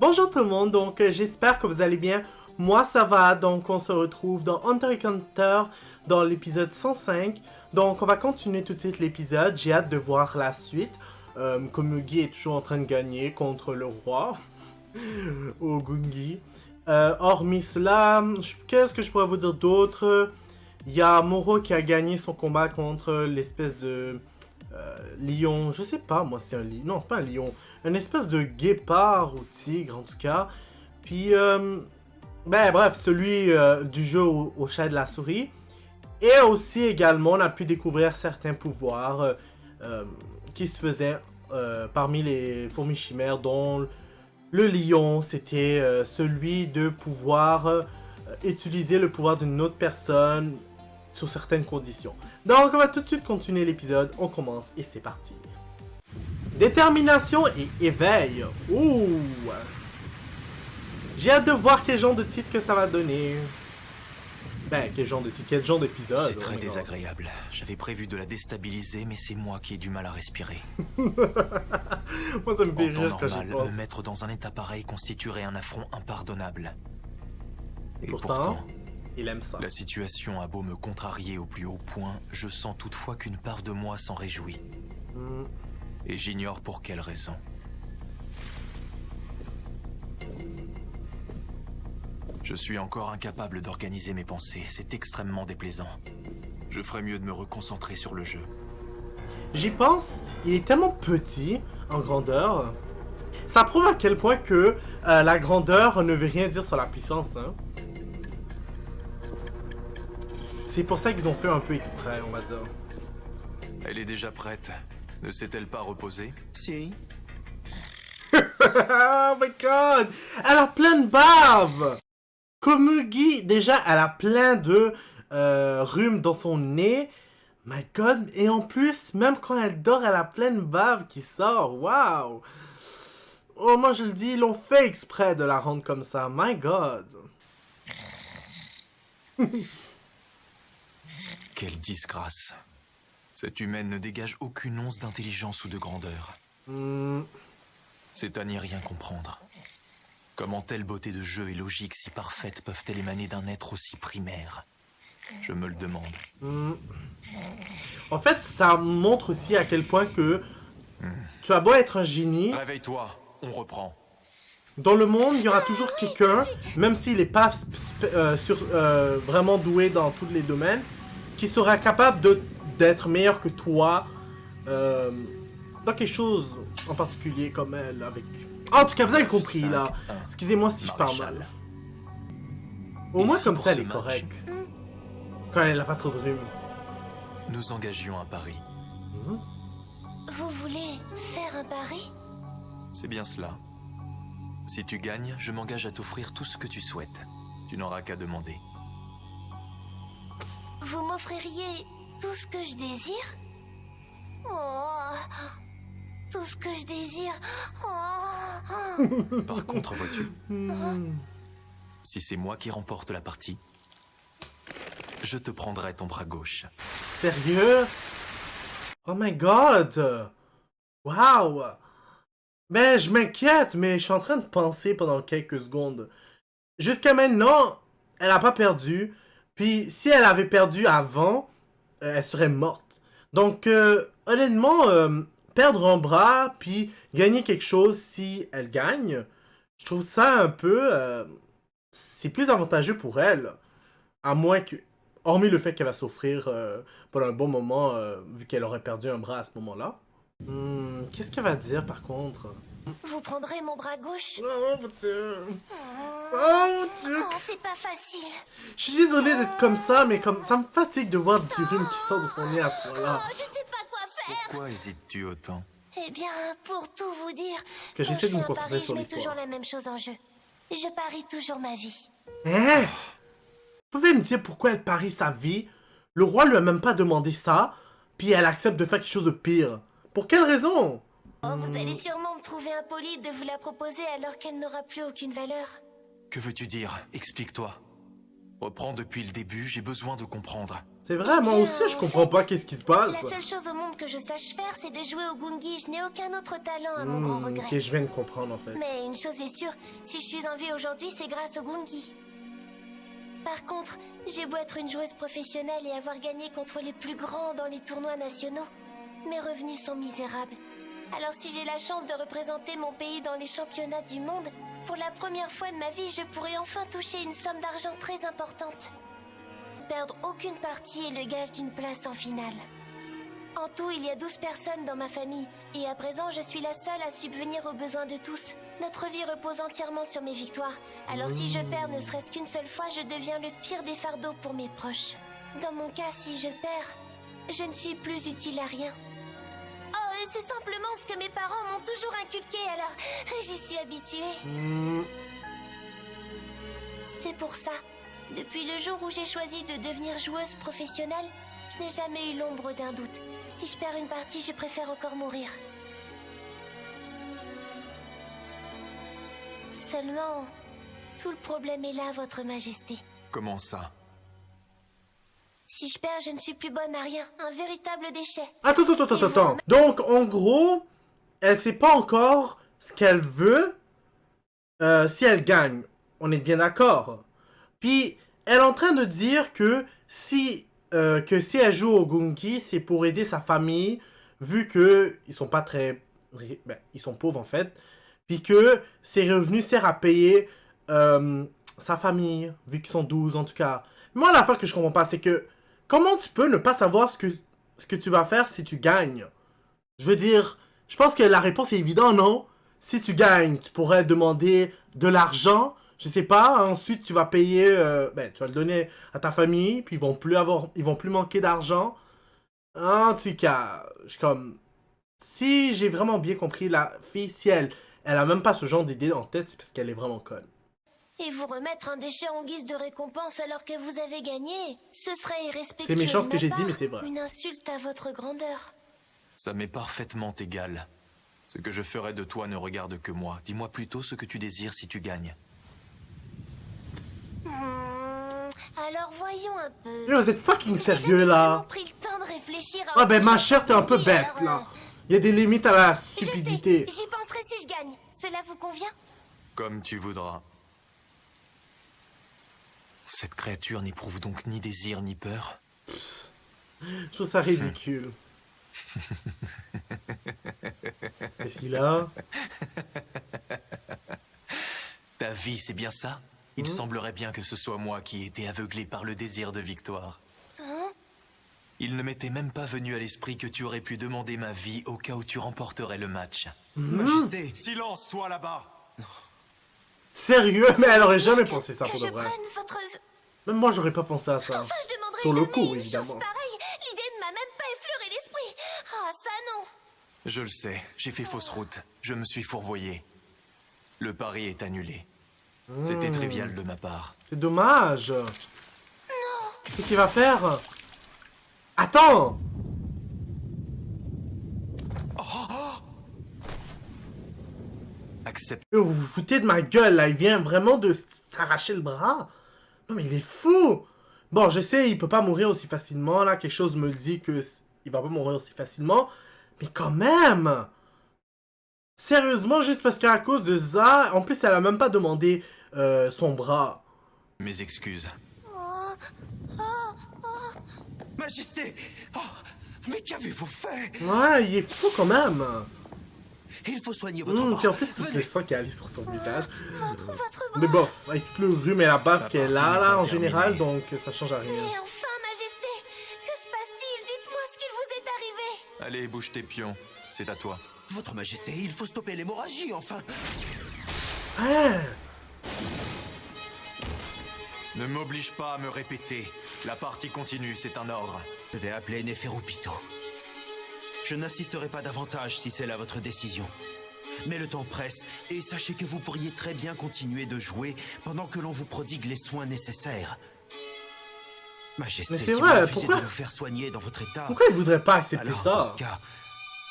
Bonjour tout le monde, donc j'espère que vous allez bien. Moi ça va, donc on se retrouve dans Hunter x Hunter dans l'épisode 105. Donc on va continuer tout de suite l'épisode, j'ai hâte de voir la suite. Komugi est toujours en train de gagner contre le roi, Ogungi. Hormis cela, qu'est-ce que je pourrais vous dire d'autre? Il y a Moro qui a gagné son combat contre l'espèce de... lion, je sais pas moi c'est un lion, non c'est pas un lion, une espèce de guépard ou tigre en tout cas. Puis ben bref, celui du jeu au chat et de la souris. Et aussi également on a pu découvrir certains pouvoirs qui se faisaient parmi les fourmis chimères, dont le lion c'était celui de pouvoir utiliser le pouvoir d'une autre personne sous certaines conditions. Donc on va tout de suite continuer l'épisode, on commence et c'est parti. Détermination et éveil. Ouh! J'ai hâte de voir quel genre de titre que ça va donner. Ben, quel genre de titre, quel genre d'épisode. C'est très désagréable. J'avais prévu de la déstabiliser, mais c'est moi qui ai du mal à respirer. Moi ça me fait rire quand j'y pense. Me mettre dans un état pareil constituerait un affront impardonnable. Et pourtant, il aime ça. La situation a beau me contrarier au plus haut point, je sens toutefois qu'une part de moi s'en réjouit. Et j'ignore pour quelle raison. Je suis encore incapable d'organiser mes pensées, c'est extrêmement déplaisant. Je ferais mieux de me reconcentrer sur le jeu. J'y pense, il est tellement petit en grandeur. Ça prouve à quel point que la grandeur ne veut rien dire sur la puissance, hein. C'est pour ça qu'ils ont fait un peu exprès, on va dire. Elle est déjà prête. Ne s'est-elle pas reposée? Si. Oh my god! Elle a plein de bave! Komugi, déjà, elle a plein de rhumes dans son nez. My god! Et en plus, même quand elle dort, elle a plein de bave qui sort. Waouh! Oh, moi je le dis, ils l'ont fait exprès de la rendre comme ça. My god! Quelle disgrâce. Cette humaine ne dégage aucune once d'intelligence ou de grandeur. C'est à n'y rien comprendre. Comment telle beauté de jeu et logique si parfaite peuvent-elles émaner d'un être aussi primaire? Je me le demande. En fait, ça montre aussi à quel point que tu as beau être un génie. Réveille-toi, on reprend. Dans le monde, il y aura toujours quelqu'un, même s'il n'est pas vraiment doué dans tous les domaines, qui sera capable d'être meilleur que toi dans quelque chose en particulier comme elle avec... En tout cas, vous avez compris là. Excusez-moi si je parle mal. Au moins comme ça, elle est correcte. Quand elle n'a pas trop de rhume. Nous engagions un pari. Vous voulez faire un pari? C'est bien cela. Si tu gagnes, je m'engage à t'offrir tout ce que tu souhaites. Tu n'auras qu'à demander. Vous m'offririez tout ce que je désire? Oh, tout ce que je désire. Oh. Par contre, vois-tu, si c'est moi qui remporte la partie, je te prendrai ton bras gauche. Sérieux? Oh my god! Wow! Ben, je m'inquiète, mais je suis en train de penser pendant quelques secondes. Jusqu'à maintenant, elle n'a pas perdu. Puis, si elle avait perdu avant, elle serait morte. Donc, honnêtement, perdre un bras, puis gagner quelque chose si elle gagne, je trouve ça un peu... c'est plus avantageux pour elle. À moins que... Hormis le fait qu'elle va souffrir pendant un bon moment, vu qu'elle aurait perdu un bras à ce moment-là. Qu'est-ce qu'elle va dire, par contre? Vous prendrez mon bras gauche? Oh, mon Dieu. Oh, mon Dieu. Oh, c'est pas facile. Je suis désolée d'être comme ça, mais comme ça me fatigue de voir du rhume qui sort de son nez à ce moment-là. Oh, je sais pas quoi faire. Pourquoi hésites-tu autant? Eh bien, pour tout vous dire, Que j'essaie de me concentrer sur je mets l'histoire. toujours la même chose en jeu. Je parie toujours ma vie. Hein? Vous pouvez me dire pourquoi elle parie sa vie? Le roi lui a même pas demandé ça, puis elle accepte de faire quelque chose de pire. Pour quelle raison? Oh, vous allez sûrement me trouver impoli de vous la proposer alors qu'elle n'aura plus aucune valeur. Que veux-tu dire? Explique-toi. Reprends depuis le début, j'ai besoin de comprendre. C'est vrai, moi aussi, je comprends pas qu'est-ce qui se passe. La seule chose au monde que je sache faire, c'est de jouer au gungi. Je n'ai aucun autre talent à mon grand regret. Ok, je viens de comprendre en fait. Mais une chose est sûre, si je suis en vie aujourd'hui, c'est grâce au gungi. Par contre, j'ai beau être une joueuse professionnelle et avoir gagné contre les plus grands dans les tournois nationaux, mes revenus sont misérables. Alors si j'ai la chance de représenter mon pays dans les championnats du monde, pour la première fois de ma vie, je pourrais enfin toucher une somme d'argent très importante. Perdre aucune partie est le gage d'une place en finale. En tout, il y a 12 personnes dans ma famille, et à présent, je suis la seule à subvenir aux besoins de tous. Notre vie repose entièrement sur mes victoires, alors si je perds ne serait-ce qu'une seule fois, je deviens le pire des fardeaux pour mes proches. Dans mon cas, si je perds, je ne suis plus utile à rien. Oh, c'est simplement ce que mes parents m'ont toujours inculqué, alors j'y suis habituée. C'est pour ça, depuis le jour où j'ai choisi de devenir joueuse professionnelle, je n'ai jamais eu l'ombre d'un doute. Si je perds une partie, je préfère encore mourir. Seulement, tout le problème est là, Votre Majesté. Comment ça? Si je perds, je ne suis plus bonne à rien. Un véritable déchet. Attends. Donc, en gros, elle sait pas encore ce qu'elle veut si elle gagne. On est bien d'accord. Puis, elle est en train de dire que si elle joue au gungi, c'est pour aider sa famille, vu que ils sont pas très... Ben, ils sont pauvres, en fait. Puis que ses revenus servent à payer sa famille, vu qu'ils sont 12, en tout cas. Moi, l'affaire que je comprends pas, c'est que comment tu peux ne pas savoir ce que tu vas faire si tu gagnes? Je veux dire, je pense que la réponse est évidente, non? Si tu gagnes, tu pourrais demander de l'argent, je sais pas, ensuite tu vas payer, tu vas le donner à ta famille, puis ils vont plus manquer d'argent. En tout cas, si j'ai vraiment bien compris, la fille, si elle a même pas ce genre d'idée en tête, c'est parce qu'elle est vraiment conne. Et vous remettre un déchet en guise de récompense alors que vous avez gagné, ce serait irrespectueux. C'est méchant ce que de ma j'ai dit, part. mais c'est vrai. Une insulte à votre grandeur. Ça m'est parfaitement égal. Ce que je ferai de toi ne regarde que moi. Dis-moi plutôt ce que tu désires si tu gagnes. Alors voyons un peu. Mais vous êtes fucking sérieux, là? Pris le temps de réfléchir à Ah ben, ma autre chère, t'es un peu chose. bête, Alors, là. Il y a des limites à la je stupidité. sais, j'y penserai si je gagne. Cela vous convient? Comme tu voudras. Cette créature n'éprouve donc ni désir ni peur. Je trouve ça ridicule. Qu'est-ce qu'il a? Ta vie, c'est bien ça? Il semblerait bien que ce soit moi qui ai été aveuglé par le désir de victoire. Il ne m'était même pas venu à l'esprit que tu aurais pu demander ma vie au cas où tu remporterais le match. Majesté, Silence, toi là-bas! Sérieux? Mais elle aurait jamais pensé ça Que pour je de vrai. prenne votre... Même moi, j'aurais pas pensé à ça. Enfin, je demanderai Sur le jamais coup, une évidemment. chose pareille. L'idée ne m'a même pas effleuré l'esprit. Ah, ça non. Je le sais, j'ai fait fausse route. Je me suis fourvoyé. Le pari est annulé. C'était trivial de ma part. C'est dommage. Qu'est-ce qu'il va faire? Attends! Accepte. Vous vous foutez de ma gueule, là. Il vient vraiment de s'arracher le bras. Non, mais il est fou! Bon, je sais, il peut pas mourir aussi facilement, là. Quelque chose me dit que il va pas mourir aussi facilement. Mais quand même! Sérieusement, juste parce qu'à cause de ça, en plus, elle a même pas demandé son bras. Mes excuses. Majesté! Oh, mais qu'avez-vous fait? Ouais, il est fou quand même. Il faut soigner votre bras. Puis en plus, tout le Venez. sang qui est allé sur son visage. Votre bras. Mais bof, avec tout le rhume et la baffe qu'elle a, partie là, n'est en pas général, terminée. donc ça change à rien. Mais enfin, Majesté, que se passe-t-il? Dites-moi ce qu'il vous est arrivé. Allez, bouge tes pions. C'est à toi. Votre Majesté, il faut stopper l'hémorragie, enfin. Hein? Ne m'oblige pas à me répéter. La partie continue, c'est un ordre. Je vais appeler Neferupito. Je n'insisterai pas davantage si c'est là votre décision. Mais le temps presse, et sachez que vous pourriez très bien continuer de jouer pendant que l'on vous prodigue les soins nécessaires. Majesté, Mais c'est si vrai, vous refusez pourquoi- de vous faire soigner dans votre état, Pourquoi il voudrait pas accepter alors dans ce ça? cas,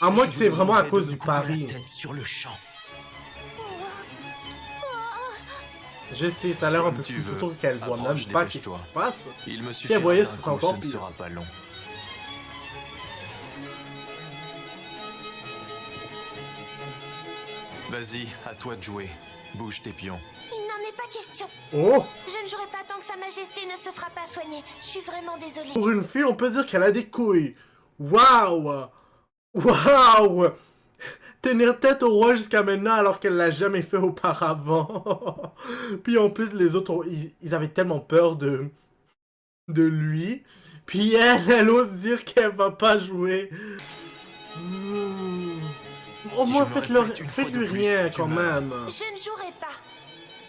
À moins je que vous c'est vraiment à demanderai cause de du me couper la pari. tête sur le champ. Je sais, ça a l'air un peu Tu fou, veux. surtout qu'elle voit même Approche, pas qu'est-ce qui dépêche-toi. se passe. Il me Si suffit elle voyait, d'un ce serait coup, encore ce ne pire. sera pas long. Vas-y, à toi de jouer. Bouge tes pions. Il n'en est pas question. Oh! Je ne jouerai pas tant que Sa Majesté ne se fera pas soigner. Je suis vraiment désolée. Pour une fille, on peut dire qu'elle a des couilles. Waouh! Waouh! Tenir tête au roi jusqu'à maintenant alors qu'elle l'a jamais fait auparavant. Puis en plus, les autres, ils avaient tellement peur de lui. Puis elle ose dire qu'elle va pas jouer. Au Si moins, je me faites-lui répète une fois de plus, rien tu quand meurs. même. Je ne jouerai pas.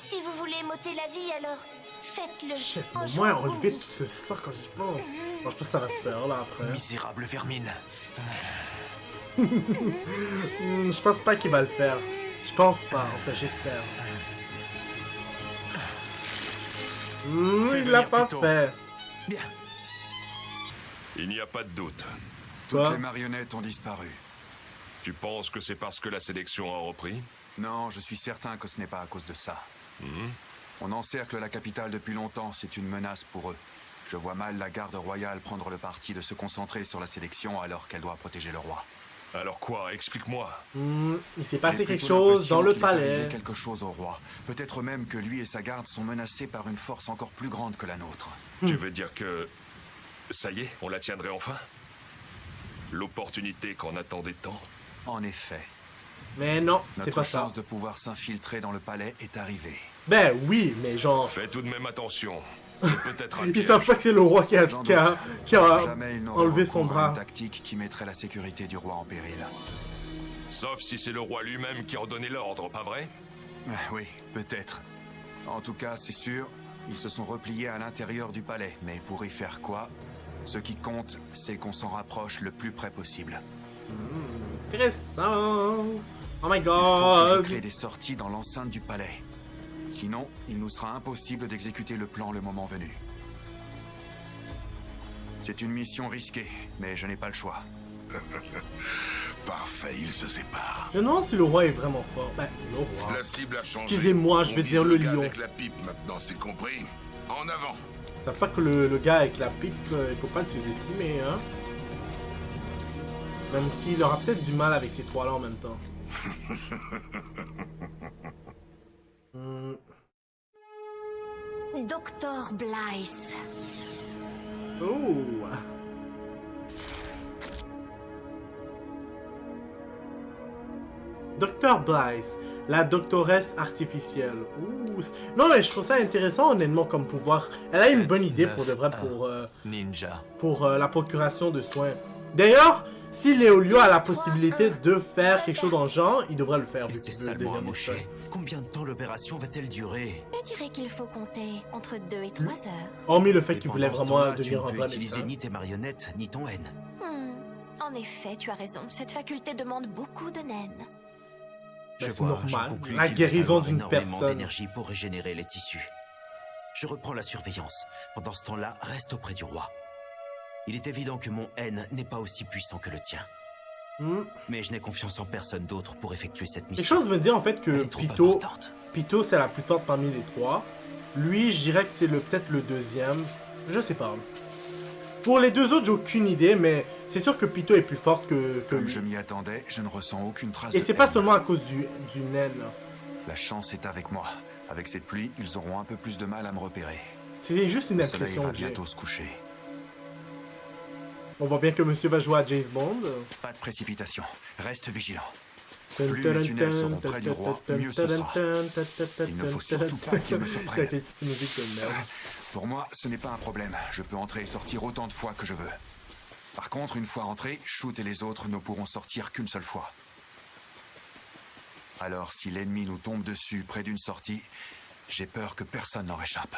Si vous voulez m'ôter la vie, alors faites-le. Shit, en au jouant moins au enlever Gungi. tout ce sang quand j'y pense. Je pense que ça va se faire là après. Misérable vermine. Je pense pas qu'il va le faire. Je pense pas, enfin j'espère. Fais Il l'a venir pas Pito. fait. Bien. Il n'y a pas de doute. Quoi? Toutes les marionnettes ont disparu. Tu penses que c'est parce que la sélection a repris? Non, je suis certain que ce n'est pas à cause de ça. On encercle la capitale depuis longtemps, c'est une menace pour eux. Je vois mal la garde royale prendre le parti de se concentrer sur la sélection alors qu'elle doit protéger le roi. Alors quoi? Explique-moi. Il s'est J'ai passé plutôt quelque chose dans le l'impression qu'il est palais. arrivé quelque chose au roi. Peut-être même que lui et sa garde sont menacés par une force encore plus grande que la nôtre. Tu veux dire que... Ça y est, on la tiendrait enfin? L'opportunité qu'on attendait tant? En effet, Mais non, c'est notre pas ça. chance de pouvoir s'infiltrer dans le palais est arrivée. Ben oui, mais genre... Fais tout de même attention. C'est peut-être un Ils piège. savent pas que c'est le roi qui a J'en qui a Jamais ils n'auraient enlevé son recours à bras. une tactique qui mettrait la sécurité du roi en péril. Sauf si c'est le roi lui-même qui a donné l'ordre, pas vrai? Oui, peut-être. En tout cas, c'est sûr, ils se sont repliés à l'intérieur du palais. Mais pour y faire quoi? Ce qui compte, c'est qu'on s'en rapproche le plus près possible. Intéressant. Oh my Il faut que je god. crée des sorties dans l'enceinte du palais. Sinon, il nous sera impossible d'exécuter le plan le moment venu. C'est une mission risquée, mais je n'ai pas le choix. Parfait, ils se séparent. Je me demande si le roi est vraiment fort. Ben, le roi. La cible a changé. Excusez-moi, je On vais vise dire le gars lion. Avec la pipe maintenant, c'est compris. En avant. T'as pas que le gars avec la pipe, il faut pas le sous-estimer, hein. Même s'il aura peut-être du mal avec ces trois-là en même temps. Docteur Blythe. Oh. Dr. Blythe, la doctoresse artificielle. Ouh. Non mais je trouve ça intéressant honnêtement comme pouvoir. Elle a une bonne idée pour de vrai Ninja. pour la procuration de soins. D'ailleurs, si Léolio a la possibilité de faire quelque chose dans le genre, il devrait le faire. vu Elle s'est qu'il veut salement devenir médecin. amochée. Combien de temps l'opération va-t-elle durer? Je dirais qu'il faut compter entre 2 et 3 heures. Hormis le fait Et qu'il voulait pendant ce vraiment temps-là, tu devenir ne un peux vrai utiliser médecin. ni tes marionnettes, ni ton haine. En effet, tu as raison. Cette faculté demande beaucoup de naine. Ben, Je c'est vois, normal. j'en conclus La qu'il va guérison falloir d'une énormément personne. d'énergie pour régénérer les tissus. Je reprends la surveillance. Pendant ce temps-là, reste auprès du roi. Il est évident que mon haine n'est pas aussi puissant que le tien. Mais je n'ai confiance en personne d'autre pour effectuer cette Les mission. choses me disent en fait Elle que est trop Pito, importante. Pito c'est la plus forte parmi les trois. Lui, je dirais que c'est peut-être le deuxième. Je sais pas. Pour les deux autres, j'ai aucune idée, mais c'est sûr que Pito est plus forte que Comme lui. je m'y attendais, je ne ressens aucune trace Et de c'est pas haine. seulement à cause du naine. La chance est avec moi. Avec cette pluie, ils auront un peu plus de mal à me repérer. C'est juste une Le soleil impression va que j'ai. bientôt se coucher. On voit bien que monsieur va jouer à James Bond. Pas de précipitation. Reste vigilant. Plus les tunnels seront près du roi, mieux ce sera. Il ne faut surtout pas qu'il me surprenne. Quelle petite musique de merde. Pour moi, ce n'est pas un problème. Je peux entrer et sortir autant de fois que je veux. Par contre, une fois entré, Shoot et les autres ne pourront sortir qu'une seule fois. Alors, si l'ennemi nous tombe dessus près d'une sortie, j'ai peur que personne n'en échappe.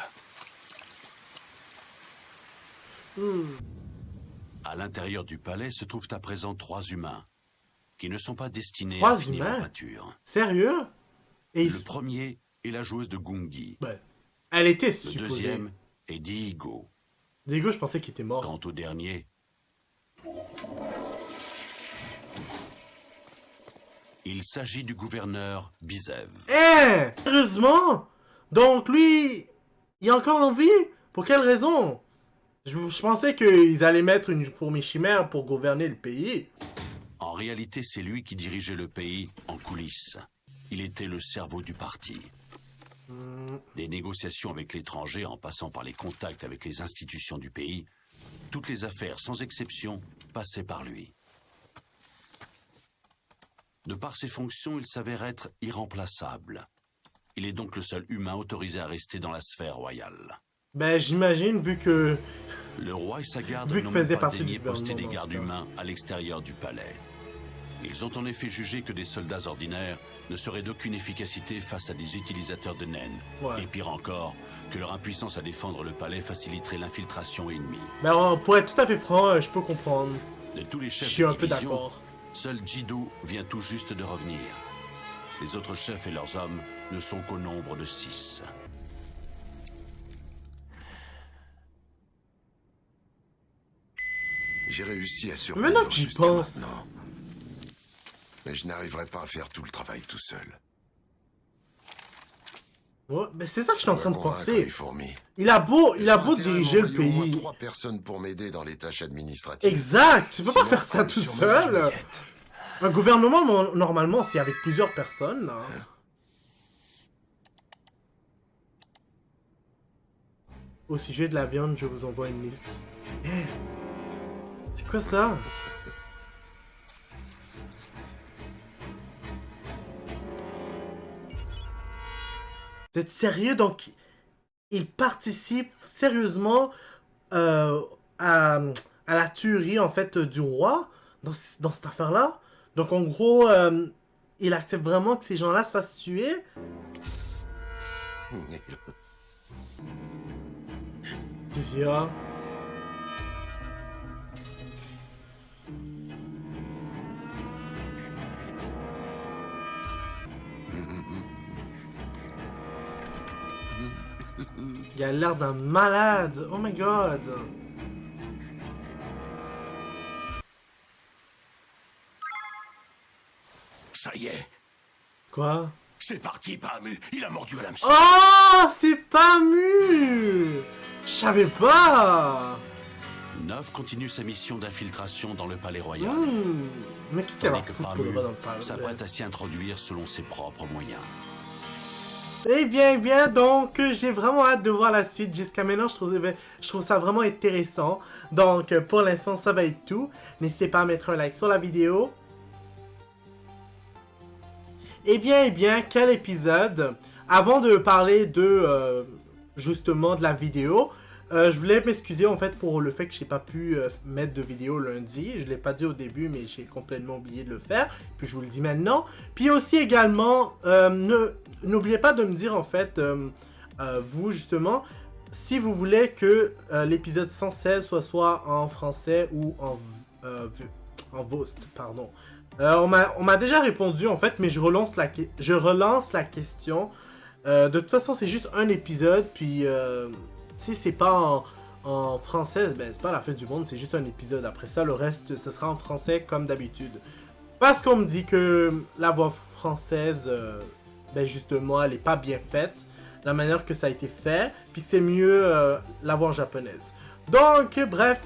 À l'intérieur du palais se trouvent à présent 3 humains, qui ne sont pas destinés Trois à finir humains en pâture. Sérieux? Et Le premier est la joueuse de Gungi. ben, elle était Le supposée. deuxième est Diego. Diego, je pensais qu'il était mort. Quant au dernier, il s'agit du gouverneur Bizev. Eh! Heureusement! Donc lui, il est encore en vie? Pour quelle raison? Je pensais qu'ils allaient mettre une fourmi chimère pour gouverner le pays. En réalité, c'est lui qui dirigeait le pays en coulisses. Il était le cerveau du parti. Des négociations avec l'étranger en passant par les contacts avec les institutions du pays, toutes les affaires, sans exception, passaient par lui. De par ses fonctions, il s'avère être irremplaçable. Il est donc le seul humain autorisé à rester dans la sphère royale. Ben, j'imagine, vu que... Le roi et sa garde Vu n'ont qu'il faisait même pas partie daigné du poster des gouvernement, gardes en tout cas. humains à l'extérieur du palais. Ils ont en effet jugé que des soldats ordinaires ne seraient d'aucune efficacité face à des utilisateurs de naines. Ouais. Et pire encore, que leur impuissance à défendre le palais faciliterait l'infiltration ennemie. Ben, pour être tout à fait franc, je peux comprendre. De tous les Je chefs suis de un peu division, d'accord. seul Jidou vient tout juste de revenir. Les autres chefs et leurs hommes ne sont qu'au nombre de 6. J'ai réussi à survivre Maintenant que j'y jusqu'à pense. maintenant. Mais je n'arriverai pas à faire tout le travail tout seul. Ouais, ben c'est ça que je suis en train de Convaincre penser. les fourmis. Il a beau Ils ont intérêt à diriger le m'envoyer au moins pays. 3 personnes pour m'aider dans les tâches administratives. Exact, tu peux pas Sinon, faire ça comme tout sur ma seul. maquette. Un gouvernement, normalement, c'est avec plusieurs personnes. Là. Au sujet de la viande, je vous envoie une liste. Eh, c'est quoi ça? Vous êtes sérieux? Donc, il participe sérieusement à la tuerie, en fait, du roi dans cette affaire-là? Donc, en gros, il accepte vraiment que ces gens-là se fassent tuer? Qu'est-ce qu'il y a? Il a l'air d'un malade. Oh my god. Ça y est, Quoi? c'est parti, Pamu. Il a mordu à l'hameçon. Oh, c'est pas mu. Je savais pas. Nov continue sa mission d'infiltration dans le palais royal. Mais qu'est-ce qu'elle va Tandis que foutre pour le Pamu bas dans le palais? s'apprête à s'y introduire selon ses propres moyens. Eh bien, donc, j'ai vraiment hâte de voir la suite. Jusqu'à maintenant, je trouve ça vraiment intéressant. Donc, pour l'instant, ça va être tout. N'hésitez pas à mettre un like sur la vidéo. Eh bien, quel épisode! Avant de parler de, justement, de la vidéo, je voulais m'excuser, en fait, pour le fait que j'ai pas pu mettre de vidéo lundi. Je l'ai pas dit au début, mais j'ai complètement oublié de le faire. Puis je vous le dis maintenant. Puis aussi, également, n'oubliez pas de me dire, en fait, vous, justement, si vous voulez que l'épisode 116 soit en français ou en Vost, pardon. On m'a déjà répondu, en fait, mais je relance la question. De toute façon, c'est juste un épisode, puis si c'est pas en français, ben c'est pas la fin du monde, c'est juste un épisode. Après ça, le reste, ce sera en français comme d'habitude. Parce qu'on me dit que la voix française, ben justement, elle est pas bien faite, la manière que ça a été fait, puis que c'est mieux la voix japonaise. Donc, bref,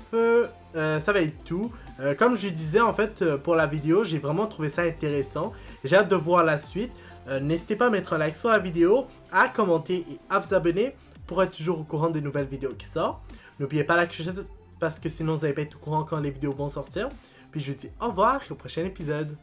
ça va être tout. Comme je disais, en fait, pour la vidéo, j'ai vraiment trouvé ça intéressant. J'ai hâte de voir la suite. N'hésitez pas à mettre un like sur la vidéo, à commenter et à vous abonner pour être toujours au courant des nouvelles vidéos qui sortent. N'oubliez pas la clochette parce que sinon vous n'allez pas être au courant quand les vidéos vont sortir. Puis je vous dis au revoir et au prochain épisode.